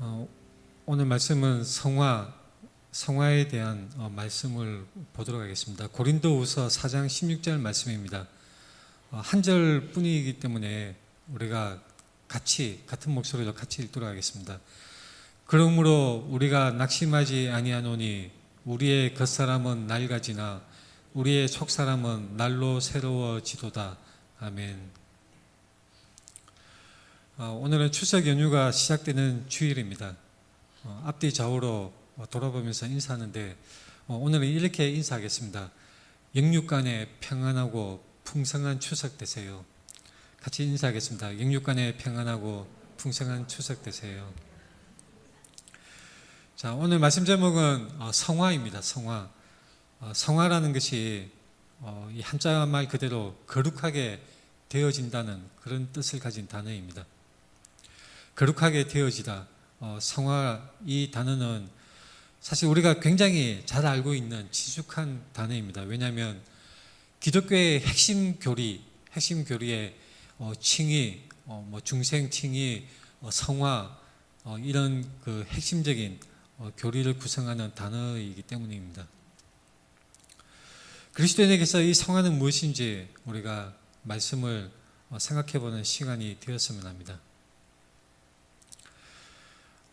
어, 오늘 말씀은 성화에 대한 말씀을 보도록 하겠습니다. 고린도후서 4장 16절 말씀입니다. 한 절뿐이기 때문에 우리가 같은 목소리로 같이 읽도록 하겠습니다. 그러므로 우리가 낙심하지 아니하노니 우리의 겉사람은 낡아지나 우리의 속사람은 날로 새로워지도다. 아멘. 오늘은 추석 연휴가 시작되는 주일입니다. 앞뒤 좌우로 돌아보면서 인사하는데 오늘은 이렇게 인사하겠습니다. 영육간에 평안하고 풍성한 추석 되세요. 같이 인사하겠습니다. 영육간에 평안하고 풍성한 추석 되세요. 자, 오늘 말씀 제목은 성화입니다. 성화. 성화라는 것이 이 한자 말 그대로 거룩하게 되어진다는 그런 뜻을 가진 단어입니다. 거룩하게 되어지다. 성화, 이 단어는 사실 우리가 굉장히 잘 알고 있는 친숙한 단어입니다. 왜냐하면 기독교의 핵심 교리의 칭의, 중생 칭의, 성화, 이런 그 핵심적인 교리를 구성하는 단어이기 때문입니다. 그리스도인에게서 이 성화는 무엇인지 우리가 말씀을 생각해보는 시간이 되었으면 합니다.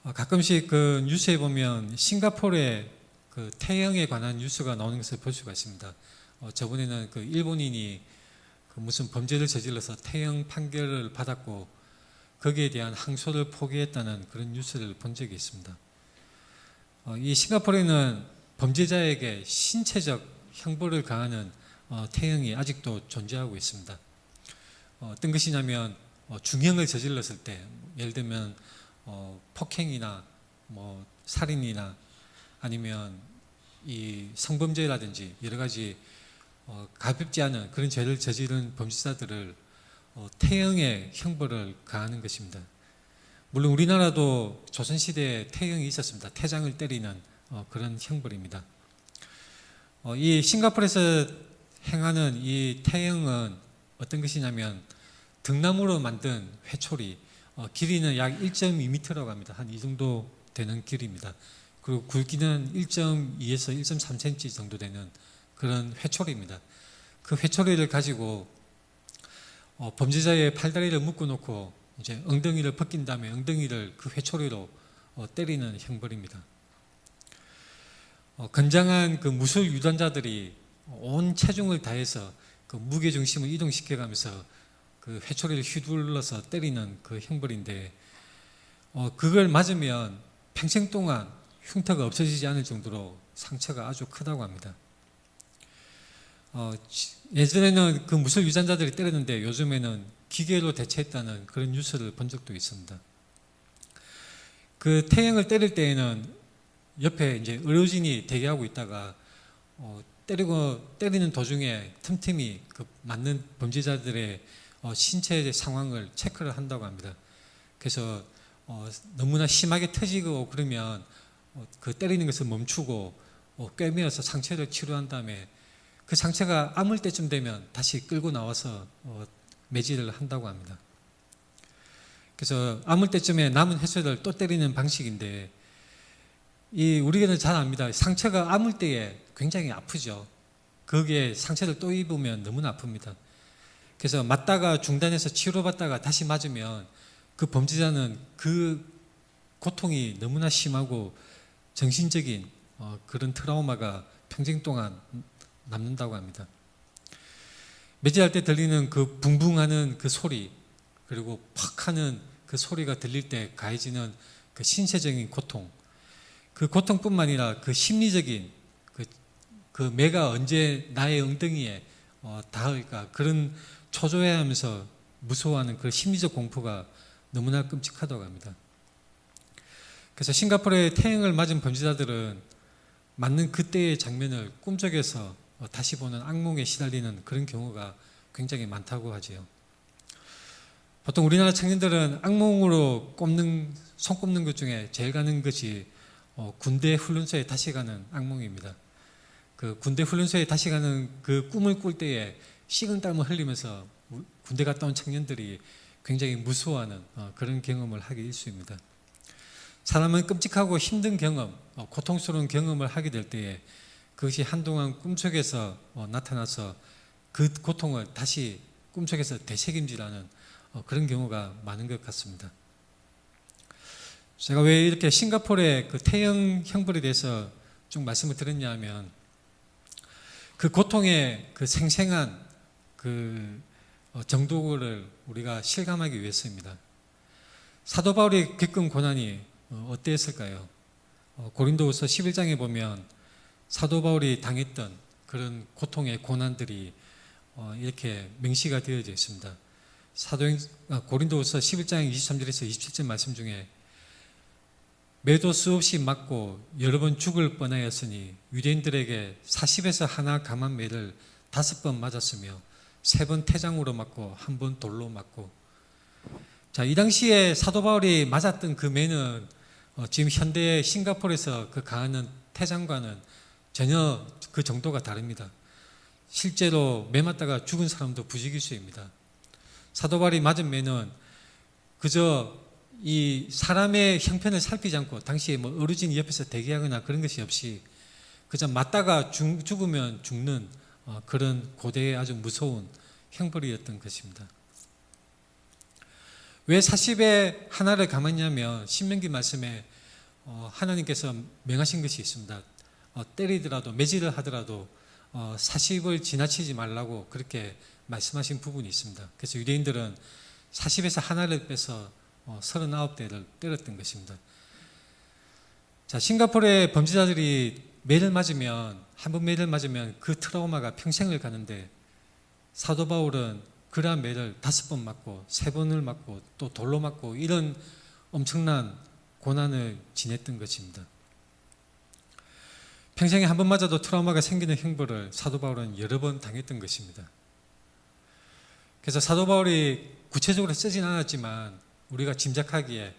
가끔씩 그 뉴스에 보면 싱가포르의 그 태영에 관한 뉴스가 나오는 것을 볼 수가 있습니다. 저번에는 그 일본인이 그 무슨 범죄를 저질러서 태영 판결을 받았고 거기에 대한 항소를 포기했다는 그런 뉴스를 본 적이 있습니다. 이 싱가포르에는 범죄자에게 신체적 형벌을 가하는 태형이 아직도 존재하고 있습니다. 어떤 것이냐면 중형을 저질렀을 때, 예를 들면 폭행이나 살인이나 아니면 이 성범죄라든지 여러 가지 가볍지 않은 그런 죄를 저지른 범죄자들을 태형의 형벌을 가하는 것입니다. 물론 우리나라도 조선시대에 태형이 있었습니다. 태장을 때리는 그런 형벌입니다. 이 싱가포르에서 행하는 이 태형은 어떤 것이냐면 등나무로 만든 회초리, 길이는 약 1.2m라고 합니다. 한 이 정도 되는 길입니다. 그리고 굵기는 1.2에서 1.3cm 정도 되는 그런 회초리입니다. 그 회초리를 가지고 범죄자의 팔다리를 묶어놓고 이제 엉덩이를 벗긴 다음에 엉덩이를 그 회초리로 때리는 형벌입니다. 건장한 그 무술 유단자들이 온 체중을 다해서 그 무게 중심을 이동시켜가면서 그 회초리를 휘둘러서 때리는 그 형벌인데, 그걸 맞으면 평생 동안 흉터가 없어지지 않을 정도로 상처가 아주 크다고 합니다. 예전에는 그 무술 유단자들이 때렸는데 요즘에는 기계로 대체했다는 그런 뉴스를 본 적도 있습니다. 그 태형을 때릴 때에는 옆에 이제 의료진이 대기하고 있다가 때리는 도중에 틈틈이 그 맞는 범죄자들의 신체 상황을 체크를 한다고 합니다. 그래서 너무나 심하게 터지고 그러면 그 때리는 것을 멈추고 꿰매어서 상처를 치료한 다음에 그 상처가 아물 때쯤 되면 다시 끌고 나와서 매질을 한다고 합니다. 그래서 아물 때쯤에 남은 횟수를 또 때리는 방식인데, 우리는 잘 압니다. 상처가 아물 때에 굉장히 아프죠. 거기에 상처를 또 입으면 너무나 아픕니다. 그래서 맞다가 중단해서 치료받다가 다시 맞으면 그 범죄자는 그 고통이 너무나 심하고 정신적인 그런 트라우마가 평생 동안 남는다고 합니다. 매질할 때 들리는 그 붕붕하는 그 소리, 그리고 팍 하는 그 소리가 들릴 때 가해지는 그 신체적인 고통, 그 고통뿐만 아니라 그 심리적인 그 매가 언제 나의 엉덩이에 닿을까, 그런 초조해하면서 무서워하는 그 심리적 공포가 너무나 끔찍하다고 합니다. 그래서 싱가포르의 태형을 맞은 범죄자들은 맞는 그때의 장면을 꿈속에서 다시 보는 악몽에 시달리는 그런 경우가 굉장히 많다고 하지요. 보통 우리나라 청년들은 악몽으로 손 꼽는 것 중에 제일 가는 것이 군대 훈련소에 다시 가는 악몽입니다. 그 군대 훈련소에 다시 가는 그 꿈을 꿀 때에 식은땀을 흘리면서 군대 갔다 온 청년들이 굉장히 무서워하는 그런 경험을 하게 될 수 있습니다. 사람은 끔찍하고 힘든 경험, 고통스러운 경험을 하게 될 때에 그것이 한동안 꿈속에서 나타나서 그 고통을 다시 꿈속에서 되새김질하는 그런 경우가 많은 것 같습니다. 제가 왜 이렇게 싱가포르의 그 태형 형벌에 대해서 쭉 말씀을 드렸냐 하면 그 고통의 그 생생한 그 정도를 우리가 실감하기 위해서입니다. 사도 바울이 겪은 고난이 어땠을까요? 고린도후서 11장에 보면 사도 바울이 당했던 그런 고통의 고난들이 이렇게 명시가 되어져 있습니다. 고린도후서 11장 23절에서 27절 말씀 중에 매도 수없이 맞고 여러 번 죽을 뻔하였으니 유대인들에게 40에서 하나 감한 매를 5번 맞았으며 3번 태장으로 맞고 1번 돌로 맞고. 자, 이 당시에 사도 바울이 맞았던 그 매는 지금 현대의 싱가포르에서 그 가하는 태장과는 전혀 그 정도가 다릅니다. 실제로 매 맞다가 죽은 사람도 부지기수입니다. 사도 바울이 맞은 매는 그저 이 사람의 형편을 살피지 않고 당시에 뭐 어르신이 옆에서 대기하거나 그런 것이 없이 그저 맞다가 죽으면 죽는 그런 고대의 아주 무서운 형벌이었던 것입니다. 왜 40에 하나를 감았냐면 신명기 말씀에 하나님께서 명하신 것이 있습니다. 때리더라도 매질을 하더라도 40을 지나치지 말라고 그렇게 말씀하신 부분이 있습니다. 그래서 유대인들은 40에서 하나를 빼서 39대를 때렸던 것입니다. 자, 싱가포르의 범죄자들이 매를 맞으면, 한 번 매를 맞으면 그 트라우마가 평생을 가는데 사도 바울은 그러한 매를 5번 맞고 3번을 맞고 또 돌로 맞고 이런 엄청난 고난을 지냈던 것입니다. 평생에 한 번 맞아도 트라우마가 생기는 형벌을 사도 바울은 여러 번 당했던 것입니다. 그래서 사도 바울이 구체적으로 쓰진 않았지만 우리가 짐작하기에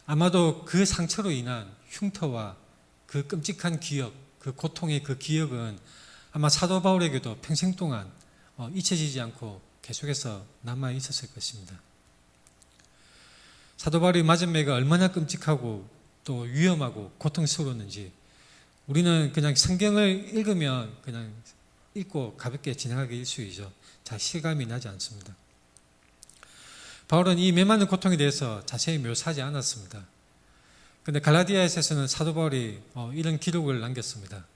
아마도 그 상처로 인한 흉터와 그 끔찍한 기억, 그 고통의 그 기억은 아마 사도 바울에게도 평생 동안 잊혀지지 않고 계속해서 남아 있었을 것입니다. 사도 바울이 맞은 매가 얼마나 끔찍하고 또 위험하고 고통스러웠는지 우리는 그냥 성경을 읽으면 그냥 읽고 가볍게 지나가기 일쑤이죠. 잘 실감이 나지 않습니다. 바울은 이 매 맞는 고통에 대해서 자세히 묘사하지 않았습니다. 그런데 갈라디아에서는 사도 바울이 이런 기록을 남겼습니다.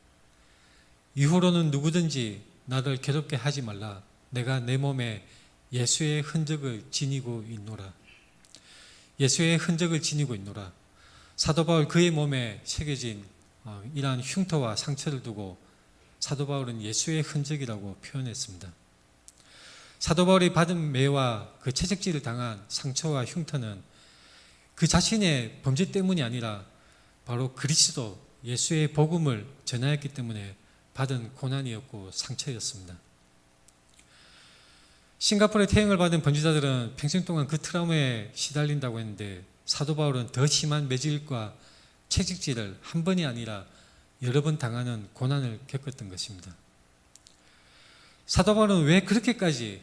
이후로는 누구든지 나를 괴롭게 하지 말라. 내가 내 몸에 예수의 흔적을 지니고 있노라. 예수의 흔적을 지니고 있노라. 사도 바울 그의 몸에 새겨진 이러한 흉터와 상처를 두고 사도 바울은 예수의 흔적이라고 표현했습니다. 사도 바울이 받은 매와 그 채찍질을 당한 상처와 흉터는 그 자신의 범죄 때문이 아니라 바로 그리스도 예수의 복음을 전하였기 때문에 받은 고난이었고 상처였습니다. 싱가포르의 태형을 받은 범죄자들은 평생 동안 그 트라우마에 시달린다고 했는데 사도 바울은 더 심한 매질과 채찍질을 한 번이 아니라 여러 번 당하는 고난을 겪었던 것입니다. 사도 바울은 왜 그렇게까지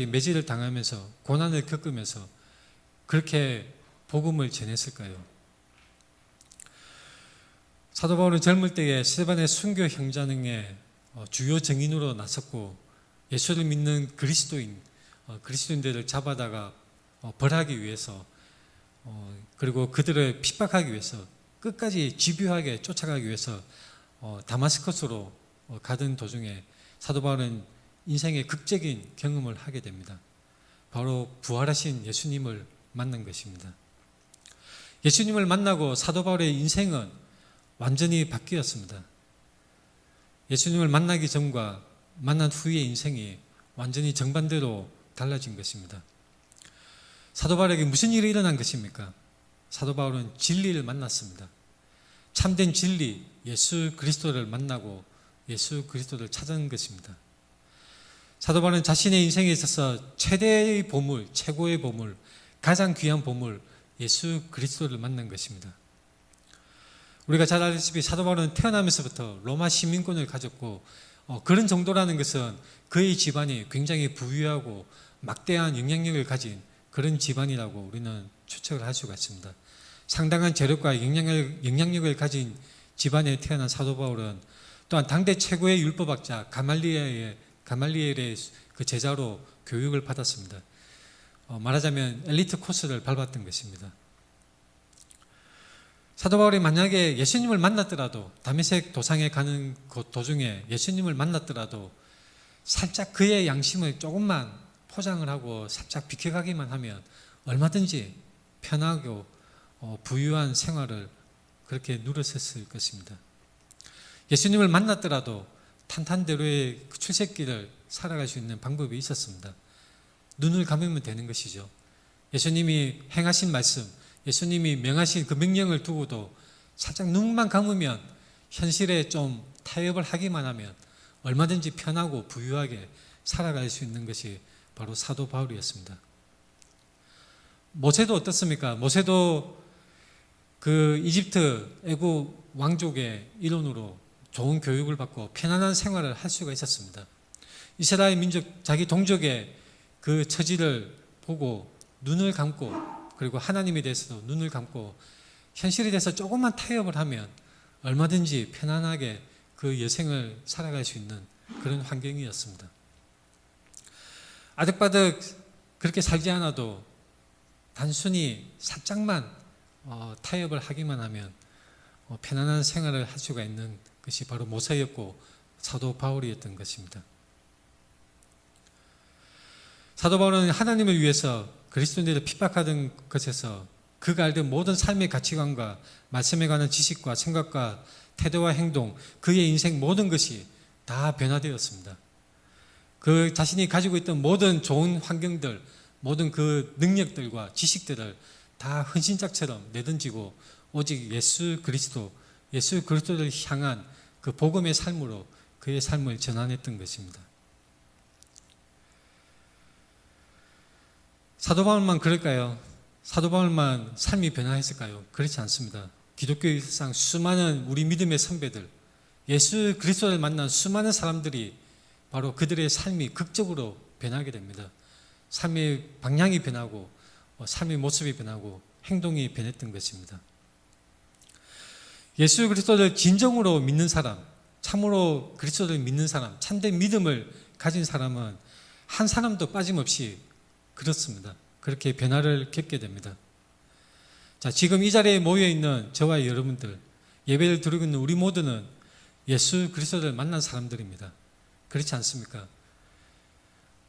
매질을 당하면서 고난을 겪으면서 그렇게 복음을 전했을까요? 사도 바울은 젊을 때에 스데반의 순교 형제단의 주요 증인으로 나섰고 예수를 믿는 그리스도인들을 잡아다가 벌하기 위해서 그리고 그들을 핍박하기 위해서 끝까지 집요하게 쫓아가기 위해서 다마스커스로 가던 도중에 사도 바울은 인생의 극적인 경험을 하게 됩니다. 바로 부활하신 예수님을 만난 것입니다. 예수님을 만나고 사도 바울의 인생은 완전히 바뀌었습니다. 예수님을 만나기 전과 만난 후의 인생이 완전히 정반대로 달라진 것입니다. 사도 바울에게 무슨 일이 일어난 것입니까? 사도 바울은 진리를 만났습니다. 참된 진리, 예수 그리스도를 만나고 예수 그리스도를 찾은 것입니다. 사도 바울은 자신의 인생에 있어서 최대의 보물, 최고의 보물, 가장 귀한 보물, 예수 그리스도를 만난 것입니다. 우리가 잘 알다시피 사도 바울은 태어나면서부터 로마 시민권을 가졌고 그런 정도라는 것은 그의 집안이 굉장히 부유하고 막대한 영향력을 가진 그런 집안이라고 우리는 추측을 할 수가 있습니다. 상당한 재력과 영향력을 가진 집안에 태어난 사도 바울은 또한 당대 최고의 율법학자 가말리엘의 그 제자로 교육을 받았습니다. 말하자면 엘리트 코스를 밟았던 것입니다. 사도 바울이 만약에 예수님을 만났더라도, 다메섹 도상에 가는 그 도중에 예수님을 만났더라도 살짝 그의 양심을 조금만 포장을 하고 살짝 비켜가기만 하면 얼마든지 편하고 부유한 생활을 그렇게 누렸을 것입니다. 예수님을 만났더라도 탄탄대로의 출세길을 살아갈 수 있는 방법이 있었습니다. 눈을 감으면 되는 것이죠. 예수님이 행하신 말씀, 예수님이 명하신 그 명령을 두고도 살짝 눈만 감으면, 현실에 좀 타협을 하기만 하면 얼마든지 편하고 부유하게 살아갈 수 있는 것이 바로 사도 바울이었습니다. 모세도 어떻습니까? 모세도 그 이집트 애굽 왕족의 일원으로 좋은 교육을 받고 편안한 생활을 할 수가 있었습니다. 이스라엘 민족, 자기 동족의 그 처지를 보고 눈을 감고, 그리고 하나님에 대해서도 눈을 감고 현실에 대해서 조금만 타협을 하면 얼마든지 편안하게 그 여생을 살아갈 수 있는 그런 환경이었습니다. 아득바득 그렇게 살지 않아도 단순히 살짝만 타협을 하기만 하면 편안한 생활을 할 수가 있는 것이 바로 모세였고 사도 바울이었던 것입니다. 사도 바울은 하나님을 위해서 그리스도인들을 핍박하던 것에서 그가 알던 모든 삶의 가치관과 말씀에 관한 지식과 생각과 태도와 행동, 그의 인생 모든 것이 다 변화되었습니다. 그 자신이 가지고 있던 모든 좋은 환경들, 모든 그 능력들과 지식들을 다 헌신짝처럼 내던지고 오직 예수 그리스도를 향한 그 복음의 삶으로 그의 삶을 전환했던 것입니다. 사도 바울만 그럴까요? 사도 바울만 삶이 변화했을까요? 그렇지 않습니다. 기독교 역사상 수많은 우리 믿음의 선배들, 예수 그리스도를 만난 수많은 사람들이 바로 그들의 삶이 극적으로 변하게 됩니다. 삶의 방향이 변하고 삶의 모습이 변하고 행동이 변했던 것입니다. 예수 그리스도를 진정으로 믿는 사람, 참으로 그리스도를 믿는 사람, 참된 믿음을 가진 사람은 한 사람도 빠짐없이 그렇습니다. 그렇게 변화를 겪게 됩니다. 자, 지금 이 자리에 모여있는 저와 여러분들, 예배를 드리고 있는 우리 모두는 예수 그리스도를 만난 사람들입니다. 그렇지 않습니까?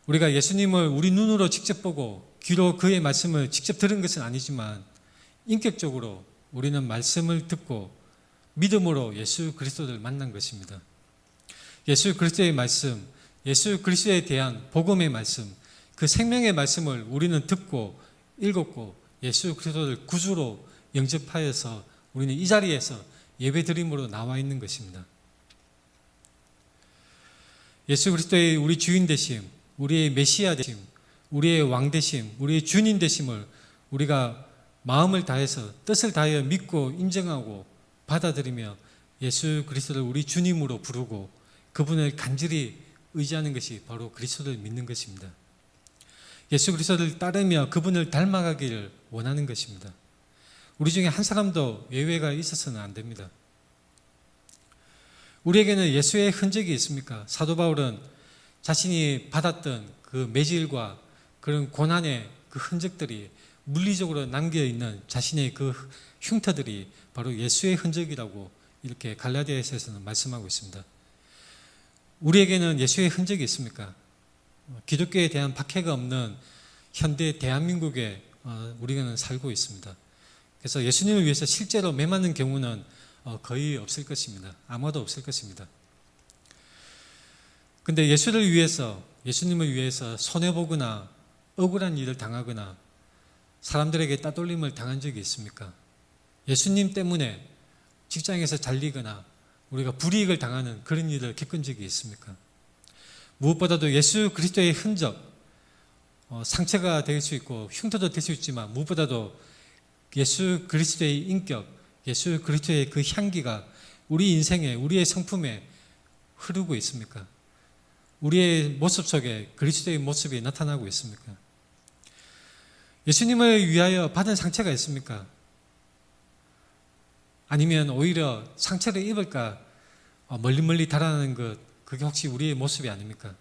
우리가 예수님을 우리 눈으로 직접 보고 귀로 그의 말씀을 직접 들은 것은 아니지만 인격적으로 우리는 말씀을 듣고 믿음으로 예수 그리스도를 만난 것입니다. 예수 그리스도의 말씀, 예수 그리스도에 대한 복음의 말씀, 그 생명의 말씀을 우리는 듣고 읽었고 예수 그리스도를 구주로 영접하여서 우리는 이 자리에서 예배드림으로 나와 있는 것입니다. 예수 그리스도의 우리 주인 되심, 우리의 메시아 되심, 우리의 왕 되심, 우리의 주님 되심을 우리가 마음을 다해서 뜻을 다하여 믿고 인정하고 받아들이며 예수 그리스도를 우리 주님으로 부르고 그분을 간절히 의지하는 것이 바로 그리스도를 믿는 것입니다. 예수 그리스도를 따르며 그분을 닮아가기를 원하는 것입니다. 우리 중에 한 사람도 예외가 있어서는 안 됩니다. 우리에게는 예수의 흔적이 있습니까? 사도 바울은 자신이 받았던 그 매질과 그런 고난의 그 흔적들이 물리적으로 남겨있는 자신의 그 흉터들이 바로 예수의 흔적이라고 이렇게 갈라디아서에서는 말씀하고 있습니다. 우리에게는 예수의 흔적이 있습니까? 기독교에 대한 박해가 없는 현대 대한민국에 우리는 살고 있습니다. 그래서 예수님을 위해서 실제로 매맞는 경우는 거의 없을 것입니다. 아마도 없을 것입니다. 근데 예수님을 위해서 손해보거나 억울한 일을 당하거나 사람들에게 따돌림을 당한 적이 있습니까? 예수님 때문에 직장에서 잘리거나 우리가 불이익을 당하는 그런 일을 겪은 적이 있습니까? 무엇보다도 예수 그리스도의 흔적, 상처가 될 수 있고 흉터도 될 수 있지만 무엇보다도 예수 그리스도의 인격, 예수 그리스도의 그 향기가 우리 인생에, 우리의 성품에 흐르고 있습니까? 우리의 모습 속에 그리스도의 모습이 나타나고 있습니까? 예수님을 위하여 받은 상처가 있습니까? 아니면 오히려 상처를 입을까 멀리 달아나는 것, 그게 혹시 우리의 모습이 아닙니까?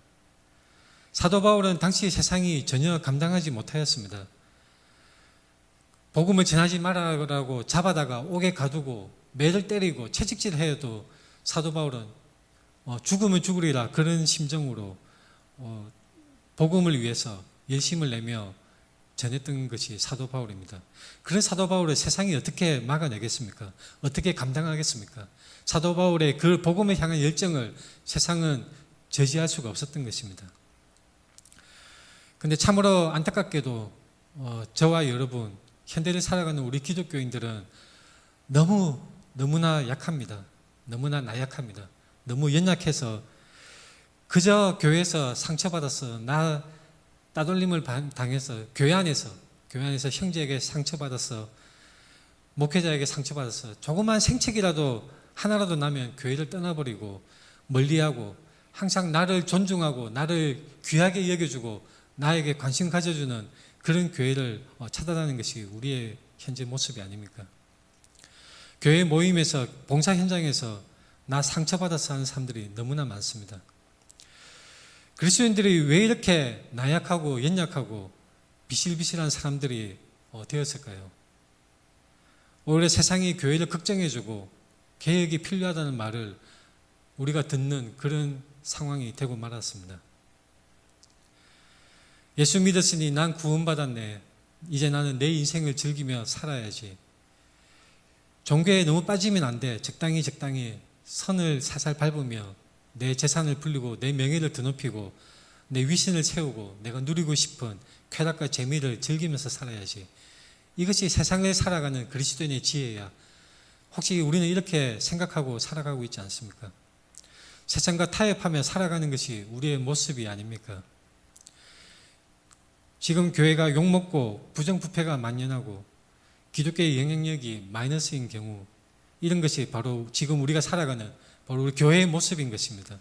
사도 바울은 당시 세상이 전혀 감당하지 못하였습니다. 복음을 전하지 말아라고 잡아다가 옥에 가두고 매를 때리고 채찍질해도 사도 바울은 죽으면 죽으리라 그런 심정으로 복음을 위해서 열심을 내며 전했던 것이 사도 바울입니다. 그런 사도 바울을 세상이 어떻게 막아내겠습니까? 어떻게 감당하겠습니까? 사도 바울의 그 복음을 향한 열정을 세상은 저지할 수가 없었던 것입니다. 근데 참으로 안타깝게도 저와 여러분, 현대를 살아가는 우리 기독교인들은 너무나 약합니다. 너무나 나약합니다. 너무 연약해서 그저 교회에서 상처받아서 따돌림을 당해서 교회 안에서 형제에게 상처받아서 목회자에게 상처받아서 조그만 생책이라도 하나라도 나면 교회를 떠나버리고 멀리하고 항상 나를 존중하고 나를 귀하게 여겨주고 나에게 관심 가져주는 그런 교회를 찾아다니는 것이 우리의 현재 모습이 아닙니까? 교회 모임에서 봉사 현장에서 나 상처받아서 하는 사람들이 너무나 많습니다. 그리스도인들이 왜 이렇게 나약하고 연약하고 비실비실한 사람들이 되었을까요? 오히려 세상이 교회를 걱정해주고 개혁이 필요하다는 말을 우리가 듣는 그런 상황이 되고 말았습니다. 예수 믿었으니 난 구원받았네. 이제 나는 내 인생을 즐기며 살아야지. 종교에 너무 빠지면 안 돼. 적당히 선을 살살 밟으며 내 재산을 불리고 내 명예를 드높이고 내 위신을 세우고 내가 누리고 싶은 쾌락과 재미를 즐기면서 살아야지. 이것이 세상을 살아가는 그리스도인의 지혜야. 혹시 우리는 이렇게 생각하고 살아가고 있지 않습니까? 세상과 타협하며 살아가는 것이 우리의 모습이 아닙니까? 지금 교회가 욕먹고 부정부패가 만연하고 기독교의 영향력이 마이너스인 경우, 이런 것이 바로 지금 우리가 살아가는 바로 우리 교회의 모습인 것입니다.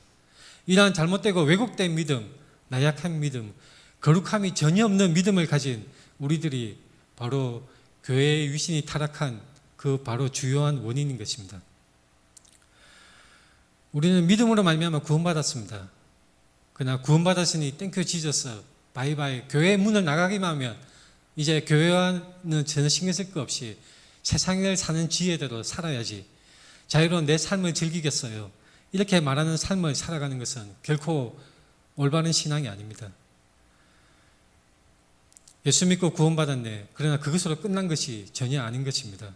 이러한 잘못되고 왜곡된 믿음, 나약한 믿음, 거룩함이 전혀 없는 믿음을 가진 우리들이 바로 교회의 위신이 타락한 그 바로 주요한 원인인 것입니다. 우리는 믿음으로 말미암아 구원받았습니다. 그러나 구원받았으니 땡큐 지저스 바이바이, 교회 문을 나가기만 하면 이제 교회와는 전혀 신경 쓸 것 없이 세상을 사는 지혜대로 살아야지, 자유로운 내 삶을 즐기겠어요, 이렇게 말하는 삶을 살아가는 것은 결코 올바른 신앙이 아닙니다. 예수 믿고 구원받았네. 그러나 그것으로 끝난 것이 전혀 아닌 것입니다.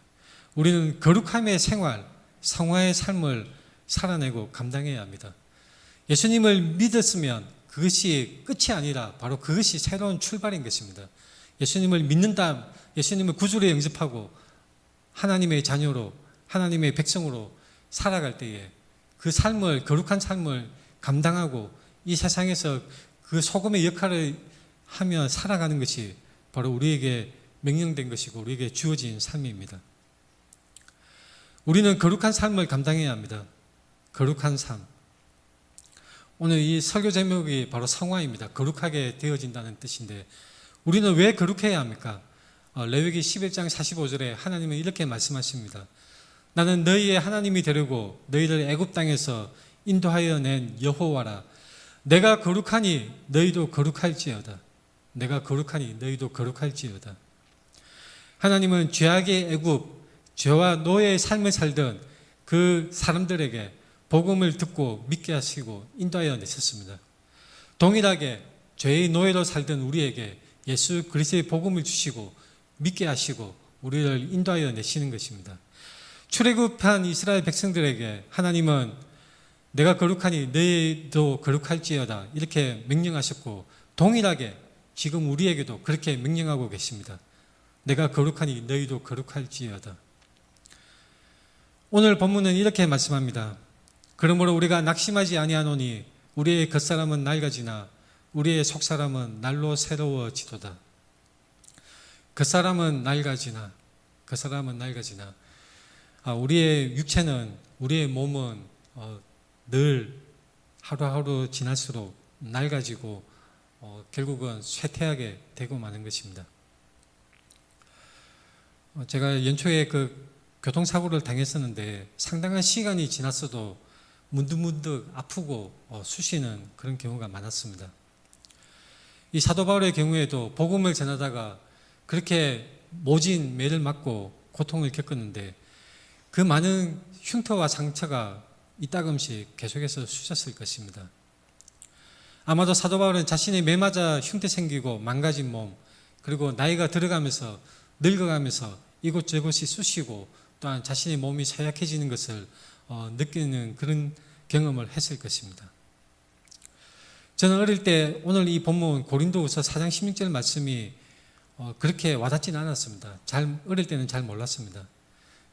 우리는 거룩함의 생활, 성화의 삶을 살아내고 감당해야 합니다. 예수님을 믿었으면 그것이 끝이 아니라 바로 그것이 새로운 출발인 것입니다. 예수님을 믿는다, 예수님을 구주로 영접하고 하나님의 자녀로, 하나님의 백성으로 살아갈 때에 그 삶을, 거룩한 삶을 감당하고 이 세상에서 그 소금의 역할을 하며 살아가는 것이 바로 우리에게 명령된 것이고 우리에게 주어진 삶입니다. 우리는 거룩한 삶을 감당해야 합니다. 거룩한 삶. 오늘 이 설교 제목이 바로 성화입니다. 거룩하게 되어진다는 뜻인데 우리는 왜 거룩해야 합니까? 레위기 11장 45절에 하나님은 이렇게 말씀하십니다. 나는 너희의 하나님이 되려고 너희를 애굽 땅에서 인도하여 낸 여호와라. 내가 거룩하니 너희도 거룩할지어다. 내가 거룩하니 너희도 거룩할지어다. 하나님은 죄악의 애굽, 죄와 노예의 삶을 살던 그 사람들에게 복음을 듣고 믿게 하시고 인도하여 내셨습니다. 동일하게 죄의 노예로 살던 우리에게 예수 그리스도의 복음을 주시고 믿게 하시고 우리를 인도하여 내시는 것입니다. 출애굽한 이스라엘 백성들에게 하나님은 내가 거룩하니 너희도 거룩할지어다 이렇게 명령하셨고 동일하게 지금 우리에게도 그렇게 명령하고 계십니다. 내가 거룩하니 너희도 거룩할지어다. 오늘 본문은 이렇게 말씀합니다. 그러므로 우리가 낙심하지 아니하노니 우리의 겉사람은 낡아지나 우리의 속사람은 날로 새로워지도다. 겉사람은 낡아지나 우리의 육체는, 우리의 몸은 늘 하루하루 지날수록 낡아지고 결국은 쇠퇴하게 되고 마는 것입니다. 제가 연초에 그 교통사고를 당했었는데 상당한 시간이 지났어도 문득문득 아프고 쑤시는 그런 경우가 많았습니다. 이 사도 바울의 경우에도 복음을 전하다가 그렇게 모진 매를 맞고 고통을 겪었는데 그 많은 흉터와 상처가 이따금씩 계속해서 쑤셨을 것입니다. 아마도 사도 바울은 자신의 매 맞아 흉터 생기고 망가진 몸, 그리고 나이가 들어가면서 늙어가면서 이곳저곳이 쑤시고 또한 자신의 몸이 쇠약해지는 것을 느끼는 그런 경험을 했을 것입니다. 저는 어릴 때 오늘 이 본문 고린도후서 4장 16절 말씀이 그렇게 와닿지는 않았습니다. 어릴 때는 잘 몰랐습니다.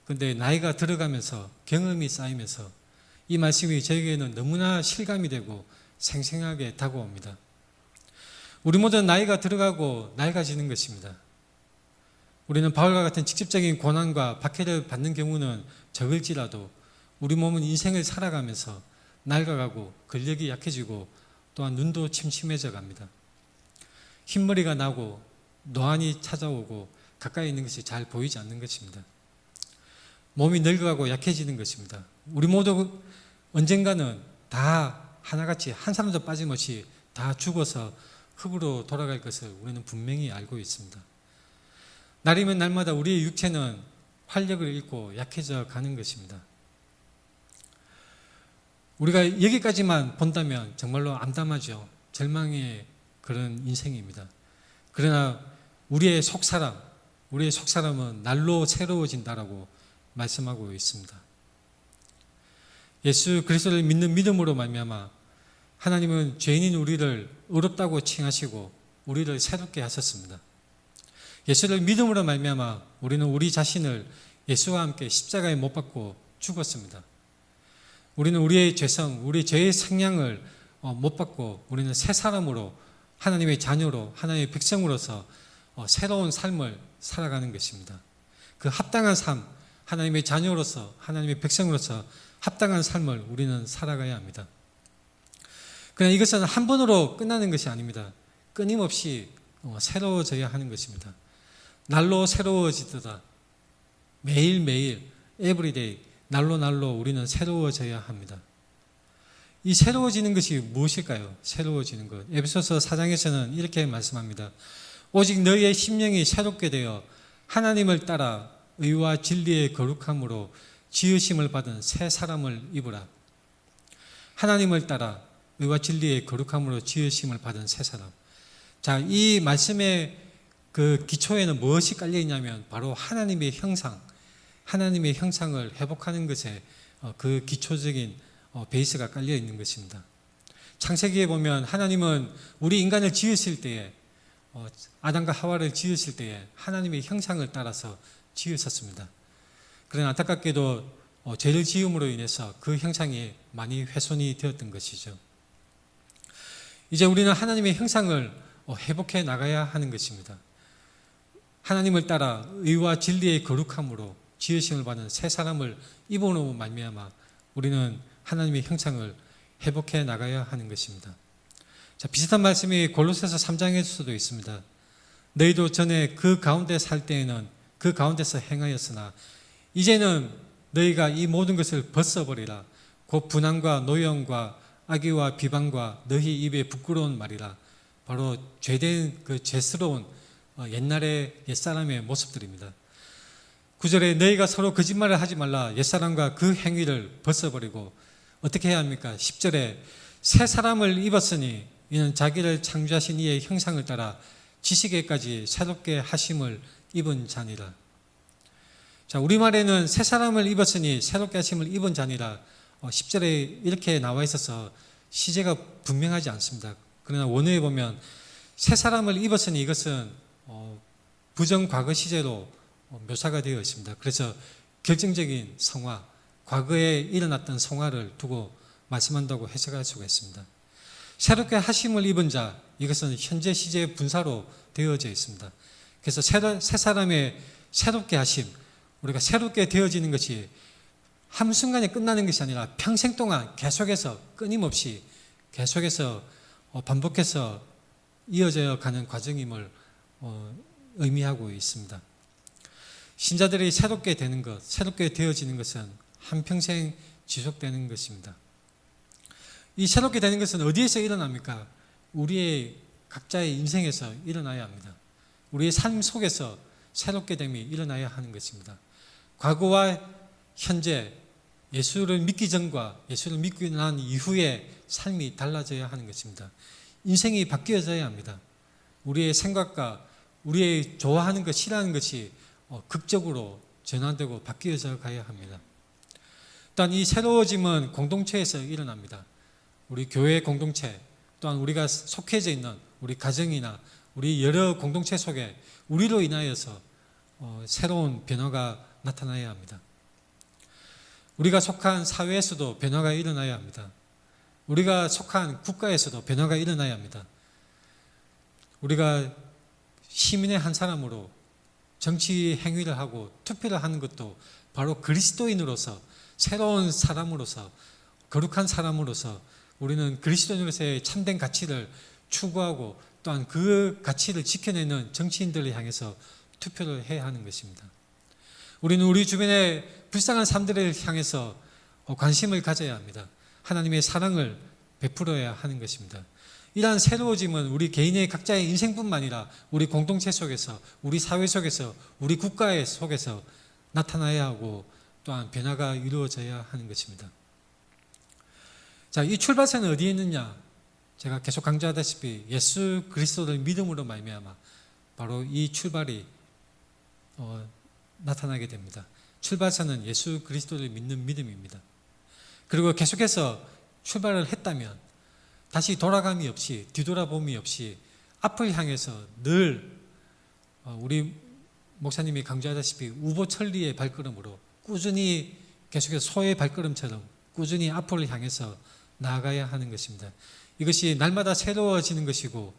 그런데 나이가 들어가면서 경험이 쌓이면서 이 말씀이 저에게는 너무나 실감이 되고 생생하게 다가옵니다. 우리 모두는 나이가 들어가고 낡아지는 것입니다. 우리는 바울과 같은 직접적인 고난과 박해를 받는 경우는 적을지라도 우리 몸은 인생을 살아가면서 낡아가고 근력이 약해지고 또한 눈도 침침해져 갑니다. 흰머리가 나고 노안이 찾아오고 가까이 있는 것이 잘 보이지 않는 것입니다. 몸이 늙어가고 약해지는 것입니다. 우리 모두 언젠가는 다 하나같이 한 사람도 빠짐없이 다 죽어서 흙으로 돌아갈 것을 우리는 분명히 알고 있습니다. 날이면 날마다 우리의 육체는 활력을 잃고 약해져 가는 것입니다. 우리가 여기까지만 본다면 정말로 암담하죠. 절망의 그런 인생입니다. 그러나 우리의 속사람은 날로 새로워진다라고 말씀하고 있습니다. 예수 그리스도를 믿는 믿음으로 말미암아 하나님은 죄인인 우리를 의롭다고 칭하시고 우리를 새롭게 하셨습니다. 예수를 믿음으로 말미암아 우리는 우리 자신을 예수와 함께 십자가에 못 박고 죽었습니다. 우리는 우리의 죄성, 우리 죄의 생량을 못 받고 우리는 새 사람으로 하나님의 자녀로 하나님의 백성으로서 새로운 삶을 살아가는 것입니다. 그 합당한 삶, 하나님의 자녀로서 하나님의 백성으로서 합당한 삶을 우리는 살아가야 합니다. 그러나 이것은 한 번으로 끝나는 것이 아닙니다. 끊임없이 새로워져야 하는 것입니다. 날로 새로워지도다. 매일매일 에브리데이 날로 우리는 새로워져야 합니다. 이 새로워지는 것이 무엇일까요? 새로워지는 것. 에베소서 4장에서는 이렇게 말씀합니다. 오직 너희의 심령이 새롭게 되어 하나님을 따라 의와 진리의 거룩함으로 지으심을 받은 새 사람을 입으라. 하나님을 따라 의와 진리의 거룩함으로 지으심을 받은 새 사람. 자, 이 말씀의 그 기초에는 무엇이 깔려 있냐면 바로 하나님의 형상, 하나님의 형상을 회복하는 것에 그 기초적인 베이스가 깔려 있는 것입니다. 창세기에 보면 하나님은 우리 인간을 지으실 때에 아담과 하와를 지으실 때에 하나님의 형상을 따라서 지으셨습니다. 그러나 안타깝게도 죄를 지음으로 인해서 그 형상이 많이 훼손이 되었던 것이죠. 이제 우리는 하나님의 형상을 회복해 나가야 하는 것입니다. 하나님을 따라 의와 진리의 거룩함으로 지으심을 받은 새 사람을 입음으로 말미암아 우리는 하나님의 형상을 회복해 나가야 하는 것입니다. 자, 비슷한 말씀이 골로새서 3장에서도 있습니다. 너희도 전에 그 가운데 살 때에는 그 가운데서 행하였으나 이제는 너희가 이 모든 것을 벗어버리라. 곧 분한과 노염과 악의와 비방과 너희 입에 부끄러운 말이라. 바로 죄된 그 죄스러운 옛날의 옛사람의 모습들입니다. 9절에 너희가 서로 거짓말을 하지 말라. 옛사람과 그 행위를 벗어버리고 어떻게 해야 합니까? 10절에 새 사람을 입었으니 이는 자기를 창조하신 이의 형상을 따라 지식에까지 새롭게 하심을 입은 자니라. 자, 우리말에는 새 사람을 입었으니 새롭게 하심을 입은 자니라 10절에 이렇게 나와 있어서 시제가 분명하지 않습니다. 그러나 원어에 보면 새 사람을 입었으니 이것은 부정 과거 시제로 묘사가 되어 있습니다. 그래서 결정적인 성화, 과거에 일어났던 성화를 두고 말씀한다고 해석할 수가 있습니다. 새롭게 하심을 입은 자, 이것은 현재 시제 분사로 되어져 있습니다. 그래서 새 사람의 새롭게 하심, 우리가 새롭게 되어지는 것이 한순간에 끝나는 것이 아니라 평생 동안 계속해서 끊임없이 계속해서 반복해서 이어져 가는 과정임을 의미하고 있습니다. 신자들이 새롭게 되는 것, 새롭게 되어지는 것은 한평생 지속되는 것입니다. 이 새롭게 되는 것은 어디에서 일어납니까? 우리의 각자의 인생에서 일어나야 합니다. 우리의 삶 속에서 새롭게 됨이 일어나야 하는 것입니다. 과거와 현재, 예수를 믿기 전과 예수를 믿고 난 이후의 삶이 달라져야 하는 것입니다. 인생이 바뀌어져야 합니다. 우리의 생각과 우리의 좋아하는 것, 싫어하는 것이 극적으로 전환되고 바뀌어져 가야 합니다. 또한 이 새로워짐은 공동체에서 일어납니다. 우리 교회 공동체, 또한 우리가 속해져 있는 우리 가정이나 우리 여러 공동체 속에 우리로 인하여서 새로운 변화가 나타나야 합니다. 우리가 속한 사회에서도 변화가 일어나야 합니다. 우리가 속한 국가에서도 변화가 일어나야 합니다. 우리가 시민의 한 사람으로 정치 행위를 하고 투표를 하는 것도 바로 그리스도인으로서, 새로운 사람으로서, 거룩한 사람으로서 우리는 그리스도인으로서의 참된 가치를 추구하고 또한 그 가치를 지켜내는 정치인들을 향해서 투표를 해야 하는 것입니다. 우리는 우리 주변의 불쌍한 사람들을 향해서 관심을 가져야 합니다. 하나님의 사랑을 베풀어야 하는 것입니다. 이러한 새로워짐은 우리 개인의 각자의 인생뿐만 아니라 우리 공동체 속에서, 우리 사회 속에서, 우리 국가 속에서 나타나야 하고 또한 변화가 이루어져야 하는 것입니다. 자, 이 출발선은 어디에 있느냐? 제가 계속 강조하다시피 예수 그리스도를 믿음으로 말미암아 바로 이 출발이 나타나게 됩니다. 출발선은 예수 그리스도를 믿는 믿음입니다. 그리고 계속해서 출발을 했다면 다시 돌아감이 없이, 뒤돌아봄이 없이 앞을 향해서 늘 우리 목사님이 강조하다시피 우보천리의 발걸음으로 꾸준히 계속해서 소의 발걸음처럼 꾸준히 앞을 향해서 나아가야 하는 것입니다. 이것이 날마다 새로워지는 것이고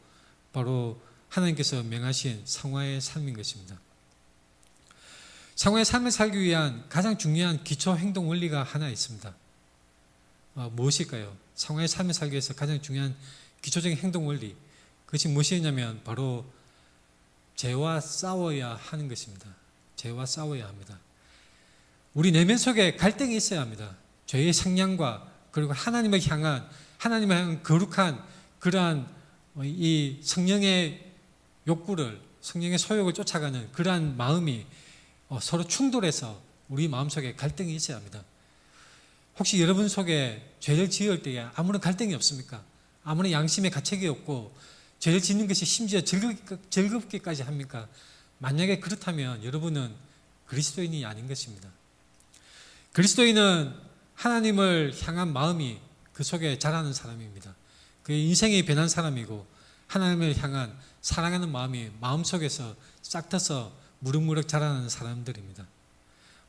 바로 하나님께서 명하신 성화의 삶인 것입니다. 성화의 삶을 살기 위한 가장 중요한 기초 행동 원리가 하나 있습니다. 무엇일까요? 성화의 삶을 살기 위해서 가장 중요한 기초적인 행동 원리, 그것이 무엇이냐면 바로 죄와 싸워야 하는 것입니다. 죄와 싸워야 합니다. 우리 내면 속에 갈등이 있어야 합니다. 죄의 성향과 그리고 하나님을 향한 거룩한 그러한 이 성령의 욕구를, 성령의 소욕을 쫓아가는 그러한 마음이 서로 충돌해서 우리 마음속에 갈등이 있어야 합니다. 혹시 여러분 속에 죄를 지을 때에 아무런 갈등이 없습니까? 아무런 양심의 가책이 없고 죄를 짓는 것이 심지어 즐겁게까지 합니까? 만약에 그렇다면 여러분은 그리스도인이 아닌 것입니다. 그리스도인은 하나님을 향한 마음이 그 속에 자라는 사람입니다. 그의 인생이 변한 사람이고 하나님을 향한 사랑하는 마음이 마음속에서 싹트서 무럭무럭 자라는 사람들입니다.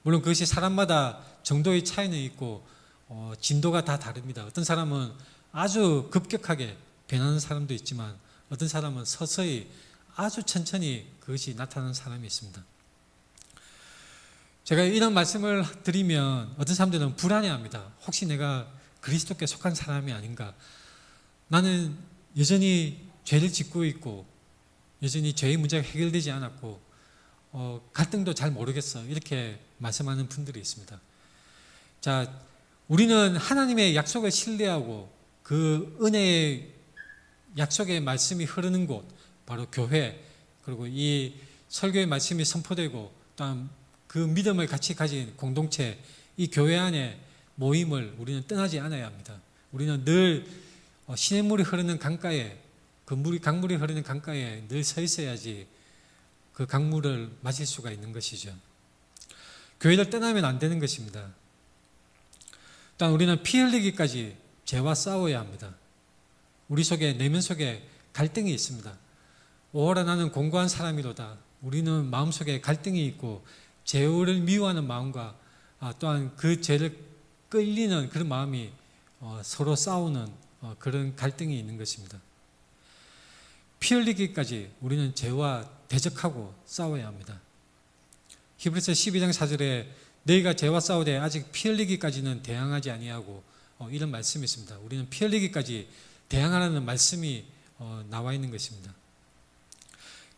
물론 그것이 사람마다 정도의 차이는 있고 진도가 다 다릅니다. 어떤 사람은 아주 급격하게 변하는 사람도 있지만 어떤 사람은 서서히 아주 천천히 그것이 나타나는 사람이 있습니다. 제가 이런 말씀을 드리면 어떤 사람들은 불안해합니다. 혹시 내가 그리스도께 속한 사람이 아닌가? 나는 여전히 죄를 짓고 있고 여전히 죄의 문제가 해결되지 않았고 갈등도 잘 모르겠어, 이렇게 말씀하는 분들이 있습니다. 자, 우리는 하나님의 약속을 신뢰하고 그 은혜의 약속의 말씀이 흐르는 곳, 바로 교회, 그리고 이 설교의 말씀이 선포되고 또한 그 믿음을 같이 가진 공동체, 이 교회 안에 모임을 우리는 떠나지 않아야 합니다. 우리는 늘 시냇물이 흐르는 강가에, 강물이 흐르는 강가에 늘 서 있어야지 그 강물을 마실 수가 있는 것이죠. 교회를 떠나면 안 되는 것입니다. 또한 우리는 피 흘리기까지 죄와 싸워야 합니다. 우리 속에, 내면 속에 갈등이 있습니다. 오호라 나는 공고한 사람이로다. 우리는 마음속에 갈등이 있고 죄를 미워하는 마음과 또한 그 죄를 끌리는 그런 마음이 서로 싸우는 그런 갈등이 있는 것입니다. 피 흘리기까지 우리는 죄와 대적하고 싸워야 합니다. 히브리서 12장 4절에 너희가 죄와 싸우되 아직 피 흘리기까지는 대항하지 아니하고 이런 말씀이 있습니다. 우리는 피 흘리기까지 대항하라는 말씀이 나와 있는 것입니다.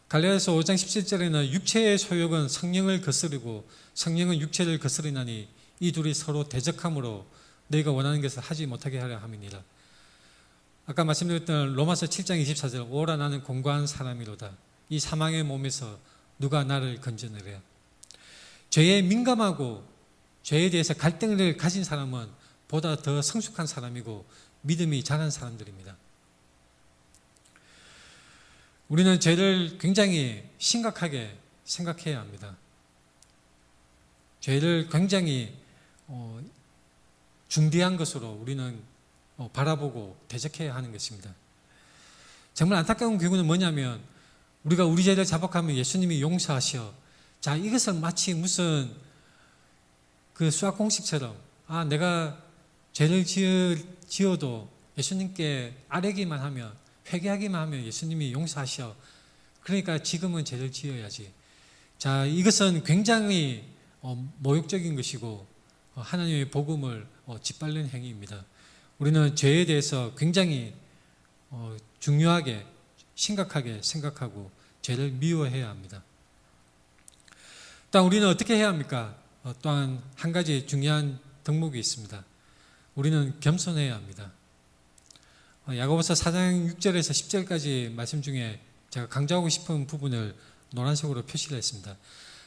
갈라디아서 5장 17절에는 육체의 소욕은 성령을 거스르고 성령은 육체를 거스르나니 이 둘이 서로 대적함으로 너희가 원하는 것을 하지 못하게 하려 함이니라. 아까 말씀드렸던 로마서 7장 24절 오라 나는 공고한 사람이로다. 이 사망의 몸에서 누가 나를 건져내랴. 죄에 민감하고 죄에 대해서 갈등을 가진 사람은 보다 더 성숙한 사람이고 믿음이 자란 사람들입니다. 우리는 죄를 굉장히 심각하게 생각해야 합니다. 죄를 굉장히 중대한 것으로 우리는 바라보고 대적해야 하는 것입니다. 정말 안타까운 경우는 뭐냐면 우리가 우리 죄를 자복하면 예수님이 용서하셔. 자, 이것을 마치 무슨 그 수학 공식처럼 내가 죄를 지어도 예수님께 아뢰기만 하면 회개하기만 하면 예수님이 용서하셔. 그러니까 지금은 죄를 지어야지. 자, 이것은 굉장히 모욕적인 것이고 하나님의 복음을 짓밟는 행위입니다. 우리는 죄에 대해서 굉장히 중요하게 심각하게 생각하고 죄를 미워해야 합니다. 또한 우리는 어떻게 해야 합니까? 또한 한 가지 중요한 덕목이 있습니다. 우리는 겸손해야 합니다. 야고보서 4장 6절에서 10절까지 말씀 중에 제가 강조하고 싶은 부분을 노란색으로 표시를 했습니다.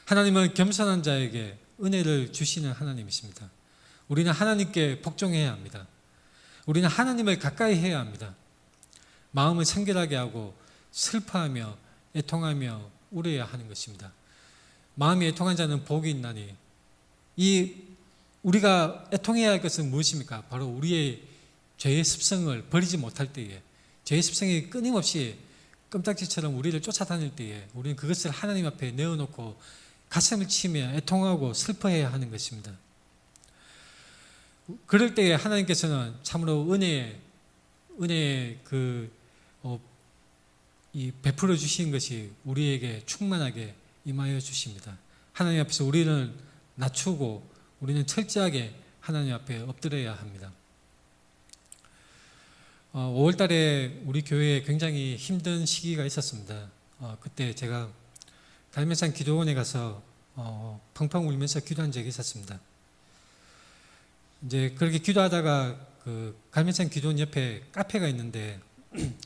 하나님은 겸손한 자에게 은혜를 주시는 하나님이십니다. 우리는 하나님께 복종해야 합니다. 우리는 하나님을 가까이 해야 합니다. 마음을 청결하게 하고 슬퍼하며 애통하며 울어야 하는 것입니다. 마음이 애통한 자는 복이 있나니. 우리가 애통해야 할 것은 무엇입니까? 바로 우리의 죄의 습성을 버리지 못할 때에, 죄의 습성이 끊임없이 껌딱지처럼 우리를 쫓아다닐 때에 우리는 그것을 하나님 앞에 내어놓고 가슴을 치며 애통하고 슬퍼해야 하는 것입니다. 그럴 때에 하나님께서는 참으로 은혜의 이 베풀어 주신 것이 우리에게 충만하게 임하여 주십니다. 하나님 앞에서 우리는 낮추고 우리는 철저하게 하나님 앞에 엎드려야 합니다. 5월 달에 우리 교회에 굉장히 힘든 시기가 있었습니다. 그때 제가 갈매산 기도원에 가서 펑펑 울면서 기도한 적이 있었습니다. 이제 그렇게 기도하다가 그 갈매산 기도원 옆에 카페가 있는데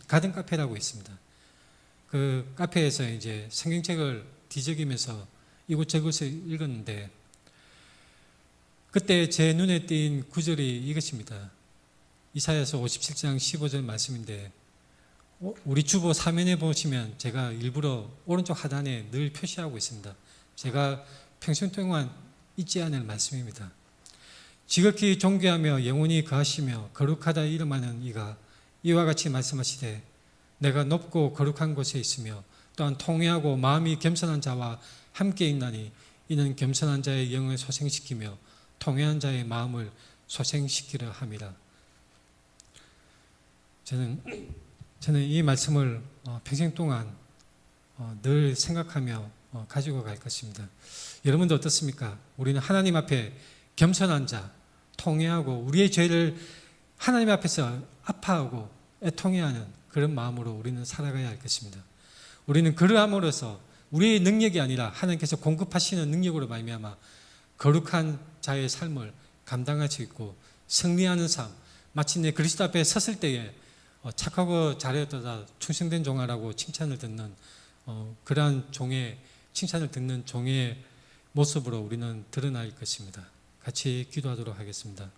가든 카페라고 있습니다. 그 카페에서 이제 성경책을 뒤적이면서 이곳저곳을 읽었는데 그때 제 눈에 띈 구절이 이것입니다. 이사야서 57장 15절 말씀인데 우리 주보 사면에 보시면 제가 일부러 오른쪽 하단에 늘 표시하고 있습니다. 제가 평생 동안 잊지 않을 말씀입니다. 지극히 존귀하며 영원히 거하시며 거룩하다 이름하는 이가 이와 같이 말씀하시되 내가 높고 거룩한 곳에 있으며 또한 통회하고 마음이 겸손한 자와 함께 있나니 이는 겸손한 자의 영을 소생시키며 통회한 자의 마음을 소생시키려 함이라. 저는 이 말씀을 평생 동안 늘 생각하며 가지고 갈 것입니다. 여러분도 어떻습니까? 우리는 하나님 앞에 겸손한 자, 통회하고 우리의 죄를 하나님 앞에서 아파하고 애통해하는 그런 마음으로 우리는 살아가야 할 것입니다. 우리는 그러함으로써 우리의 능력이 아니라 하나님께서 공급하시는 능력으로 말미암아 거룩한 자의 삶을 감당할 수 있고 승리하는 삶, 마침내 그리스도 앞에 섰을 때에 착하고 잘했다 충성된 종아라고 칭찬을 듣는 그러한 칭찬을 듣는 종의 모습으로 우리는 드러날 것입니다. 같이 기도하도록 하겠습니다.